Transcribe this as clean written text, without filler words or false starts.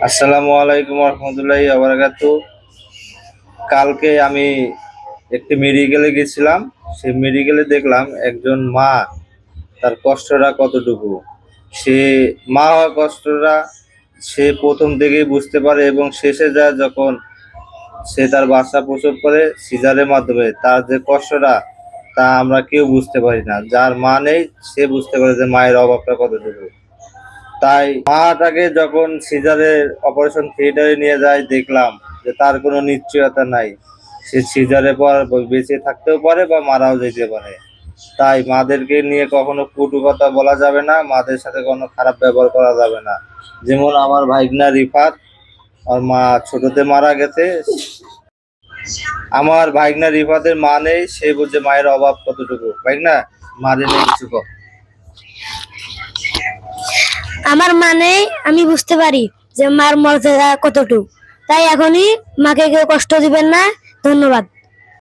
আসসালামু আলাইকুম রহমতুল্লাহি ওয়া বারাকাতুহু। কালকে আমি একটি মেডিকেলে গেছিলাম। সেই মেডিকেলে দেখলাম একজন মা, তার কষ্টটা কতটুকু। সে মা হওয়ার কষ্টটা সে প্রথম থেকেই বুঝতে পারে এবং শেষে যায় যখন সে তার বাচ্চা প্রসব করে সিজারের মাধ্যমে, তার যে কষ্টটা তা আমরা কেউ বুঝতে পারি না। যার মা নেই সে বুঝতে পারে যে মায়ের অভাবটা কতটুকু। তাই মাটাকে যখন সিজারের অপারেশন থিয়েটারে নিয়ে যায়, দেখলাম যে তার কোনো নিশ্চয়তা নাই। সে সিজারের পর বেঁচে থাকতেও পারে বা মারাও যেতে পারে। তাই মাদেরকে নিয়ে কখনো কটু কথা বলা যাবে না, মাদের সাথে কোনো খারাপ ব্যবহার করা যাবে না। যেমন আমার ভাইগনা রিফাত, আর মা ছোটতে মারা গেছে। আমার ভাইগনা রিফাতের মা নেই, সে বুঝে মায়ের অভাব কতটুকু। ভাইগনা, মাদের নিয়ে কিছু কর। আমার মানে আমি বুঝতে পারি যে মার মর্যাদা কতটুকু। তাই এখনই মাকে কেউ কষ্ট দিবেন না। ধন্যবাদ।